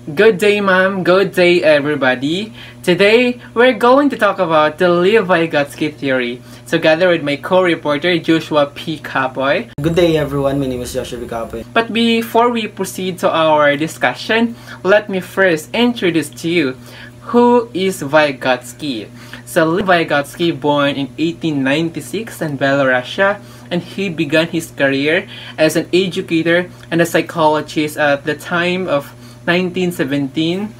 Good day, ma'am. Good day, everybody. Today, we're going to talk about the Lev Vygotsky theory, together with my co-reporter, Joshua P. Capoy. Good day, everyone. My name is Joshua P. Capoy. But before we proceed to our discussion, let me first introduce to you who is Vygotsky. So, Lev Vygotsky, born in 1896 in Belarusia, and he began his career as an educator and a psychologist at the time of 1917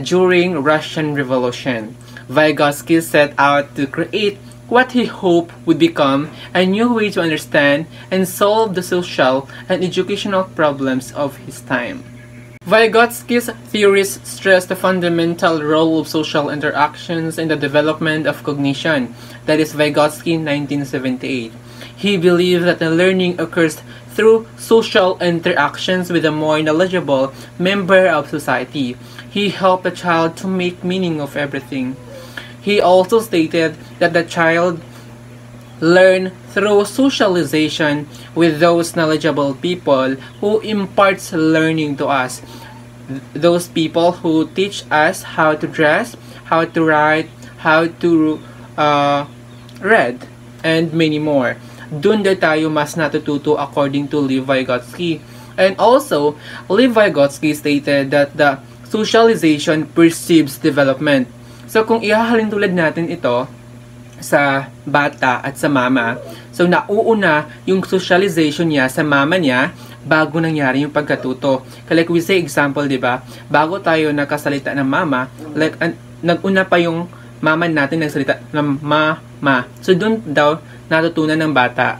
during Russian Revolution. Vygotsky set out to create what he hoped would become a new way to understand and solve the social and educational problems of his time. Vygotsky's theories stress the fundamental role of social interactions in the development of cognition. That is Vygotsky 1978. He believed that the learning occurs through social interactions with a more knowledgeable member of society. He helped the child to make meaning of everything. He also stated that the child learn through socialization with those knowledgeable people who imparts learning to us. Those people who teach us how to dress, how to write, how to read, and many more. Dun na tayo mas natututo according to Lev Vygotsky. And also, Lev Vygotsky stated that the socialization perceives development. So kung ihahalin tulad natin ito sa bata at sa mama, so nauuna yung socialization niya sa mama niya bago nangyari yung pagkatuto. Like we say example, di ba? Bago tayo nakasalita ng mama, like naguna pa yung mama natin nagsalita ng mama. So dun daw natutunan ng bata.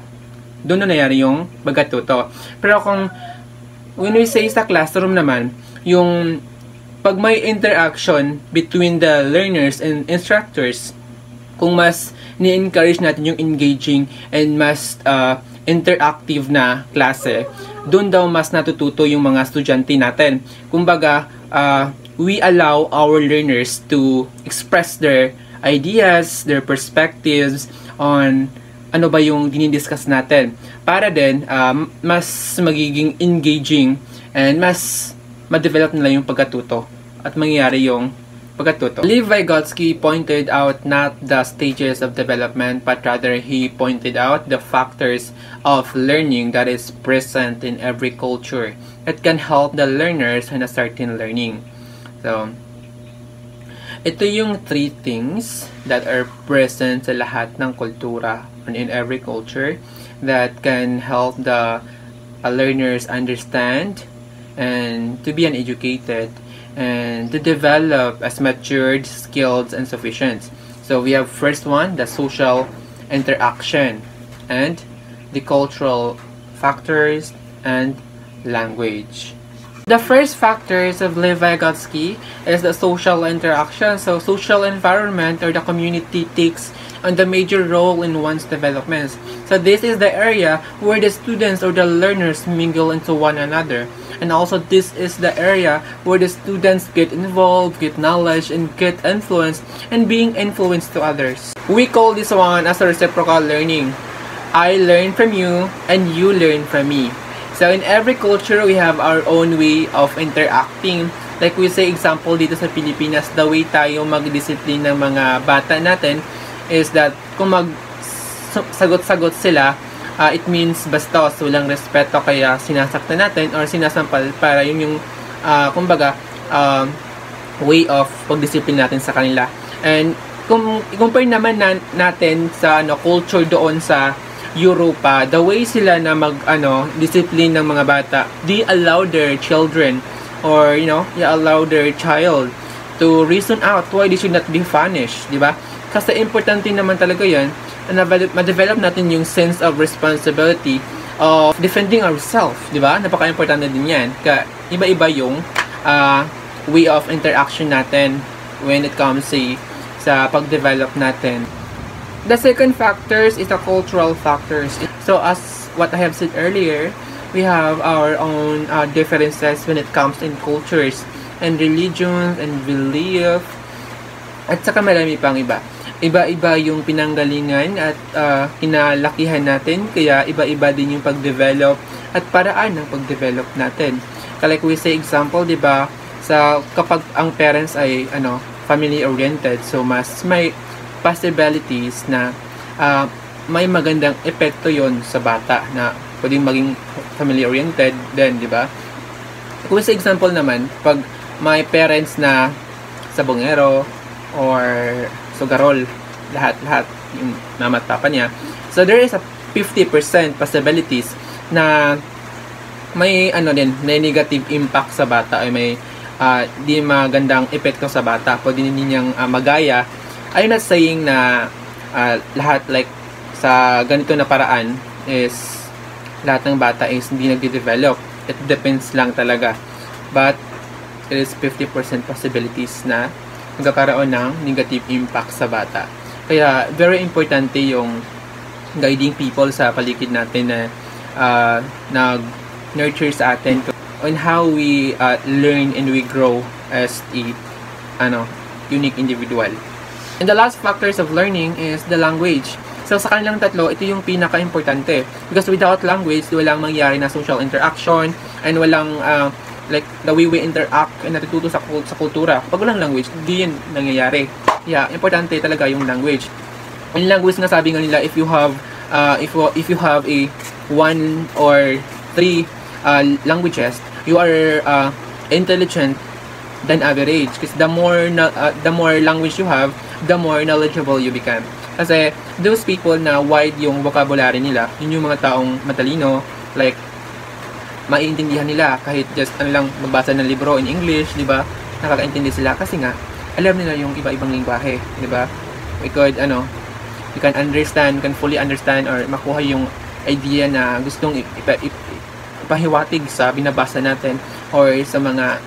Doon na nangyari yung pagkatuto. Pero kung when we say sa classroom naman, yung pag may interaction between the learners and instructors, kung mas ni-encourage natin yung engaging and mas interactive na klase, doon daw mas natututo yung mga estudyante natin. Kumbaga, we allow our learners to express their ideas, their perspectives on ano ba yung dinidiscuss natin. Para din, mas magiging engaging and mas ma-develop nila yung pagkatuto at mangyayari yung pagkatuto. Lev Vygotsky pointed out not the stages of development, but rather he pointed out the factors of learning that is present in every culture that can help the learners in a certain learning. So, ito yung three things that are present sa lahat ng kultura and in every culture that can help the learners understand and to be educated and to develop as matured, skilled, and sufficient. So we have first one, the social interaction, and the cultural factors and language. The first factors of Lev Vygotsky is the social interaction. So social environment or the community takes on the major role in one's development. So this is the area where the students or the learners mingle into one another. And also this is the area where the students get involved, get knowledge, and get influence and being influenced to others. We call this one as a reciprocal learning. I learn from you and you learn from me. So in every culture, we have our own way of interacting. Like we say example dito sa Pilipinas, the way tayo mag-discipline ng mga bata natin is that kung mag-sagot-sagot sila, it means bastos, walang respeto, kaya sinasaktan natin or sinasampal para yun yung kumbaga way of pag-discipline natin sa kanila. And kung i-compare naman natin sa culture doon sa Europa, the way sila na discipline ng mga bata, they allow their children or they allow their child to reason out why they should not be punished, di ba? Kasi importante naman talaga yan na ma-develop natin yung sense of responsibility of defending ourselves, di ba? Napaka-importante din yan. Kaya iba-iba yung way of interaction natin when it comes sa pag-develop natin. The second factors is the cultural factors. So as what I have said earlier, we have our own differences when it comes in cultures and religions and belief at saka marami pang iba. Iba-iba yung pinanggalingan at kinalakihan natin, kaya iba-iba din yung pag-develop at paraan ng pag-develop natin. Like we say example, di ba, sa kapag ang parents ay family oriented, so mas may possibilities na may magandang epekto yon sa bata na pwedeng maging family oriented din, di ba? Kung sa example naman, pag may parents na sabongero or sugarol, lahat yung mama at papa niya, so there is a 50% possibilities na may may negative impact sa bata, ay may di magandang epekto sa bata, pwede niyang magaya. I'm not saying na lahat like sa ganito na paraan is lahat ng bata is hindi nagde-develop. It depends lang talaga. But it is 50% possibilities na magkakaroon ng negative impact sa bata. Kaya very importante yung guiding people sa paligid natin na nag-nurture sa atin on how we learn and we grow as a unique individual. And the last factors of learning is the language. So sa kanilang tatlo, ito yung pinaka-importante. Because without language, walang mangyari na social interaction and walang like the way we interact and natututo sa kultura. Pag walang language, hindi yun nangyayari. Yeah, importante talaga yung language. In language nga sabi nga nila, if you have a 1 or 3 languages, you are intelligent than average. Because the more language you have, the more knowledgeable you become. Kasi those people na wide yung vocabulary nila, yun yung mga taong matalino, like maiintindihan nila kahit just lang magbasa ng libro in English, di ba? Nakakaintindi sila kasi nga alam nila yung iba-ibang lingwahe, di ba? You can understand, can fully understand or makuha yung idea na gustong ipahiwatig sa binabasa natin or sa mga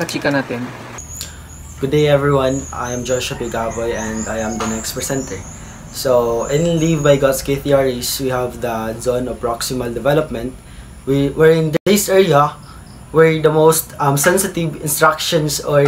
kachika natin. Good day everyone, I am Joshua Pigaboy and I am the next presenter. So, in Live by God's Key Theories, we have the zone of proximal development. We're in this area where the most sensitive instructions or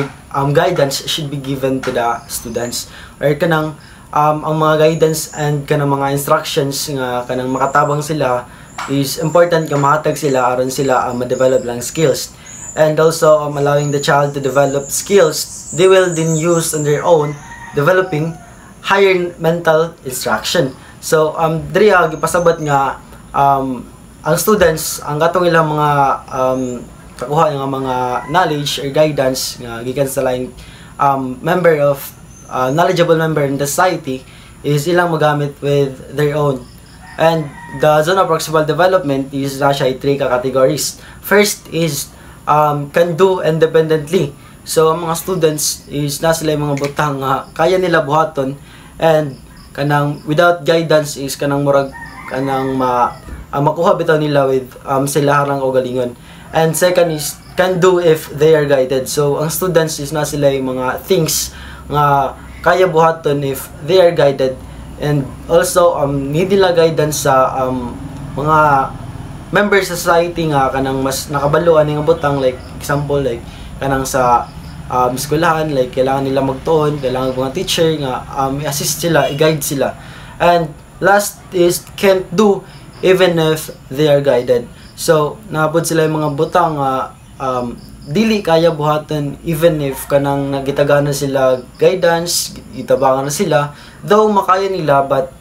guidance should be given to the students. Or kanang ang mga guidance and kanang mga instructions nga kanang makatabang sila is important nga mahatag sila aron sila ma-develop lang skills. And also allowing the child to develop skills they will then use on their own, developing higher mental instruction. So diri gipasabot nga ang students ang katong ilang mga kakuha nga mga knowledge or guidance nga gikan sa laing member of knowledgeable member in the society is ilang magamit with their own. And the zone of proximal development is siya 3 categories. First is can do independently. So ang mga students is na sila yung mga butang kaya nila buhaton, and kanang without guidance is kanang murag kanang makuha bitaw nila with sila harang kaugalingon. And second is can do if they are guided. So ang students is na sila yung mga things nga kaya buhaton if they are guided, and also need nila guidance sa mga members sa society nga kanang mas nakabaluan nga butang, like example like kanang sa eskwelahan, like kailangan nila magtuon, kailangan mga teacher nga i-assist sila, i-guide sila. And last is can't do even if they are guided. So naapod sila yung mga butang nga dili kaya buhaton even if kanang nagitaganan sila guidance, gitabangan na sila, though makaya nila, but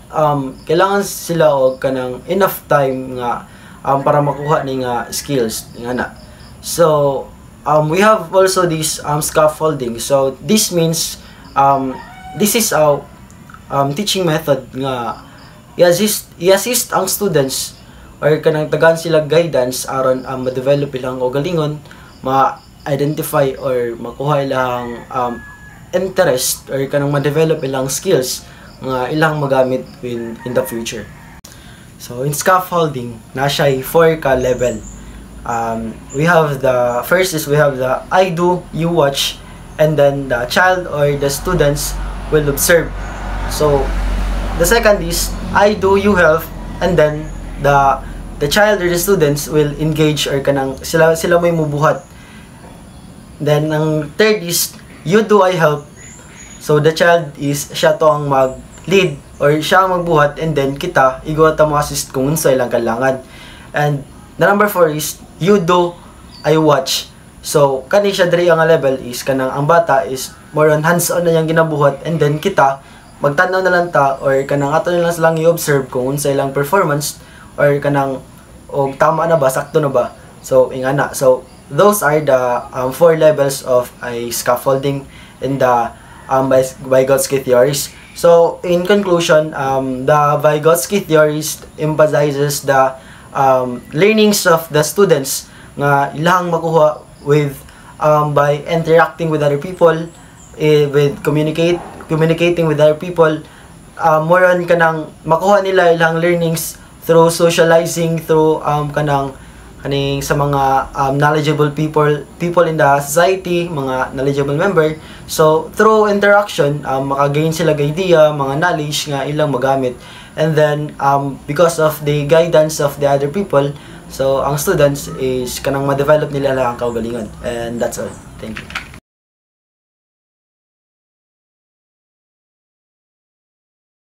kailangan sila og kanang enough time nga para makuha ni nga skills nga na. So we have also this scaffolding. So this means this is our teaching method nga i-assist ang students or kanang tagaan sila guidance aron ma-develop ilang kaugalingon, ma-identify or makuha ilang interest or kanang ma-develop ilang skills nga ilang magamit in the future. So in scaffolding, na siya 4 ka level. We have the first is we have the I do, you watch, and then the child or the students will observe. So the second is I do, you help, and then the child or the students will engage or kanang sila may mubuhat. Then ang third is you do, I help. So the child is siya to ang mag-lead or siya ang magbuhat, and then kita igwata mo assist kung unsa ilang kailangan. And the number 4 is you do, I watch. So kani siya diri ang level is kanang ang bata is more on hands-on na yang ginabuhat, and then kita magtanaw na lang ta or kanang ato na lang silang i-observe kung unsay lang performance or kanang og tama na ba, sakto na ba. So ingana. So those are the 4 levels of a scaffolding in the Vygotsky theories. So in conclusion, the Vygotsky theories emphasizes the learnings of the students nga ilang makuha with by interacting with other people, with communicating with other people, more on kanang makuha nila ilang learnings through socializing, through kaning sa mga knowledgeable people in the society, mga knowledgeable member. So through interaction, makagain sila ng idea, mga knowledge nga ilang magamit, and then because of the guidance of the other people, so ang students is kanang ma-develop nila lang ang kaugalingon. And that's all. Thank you.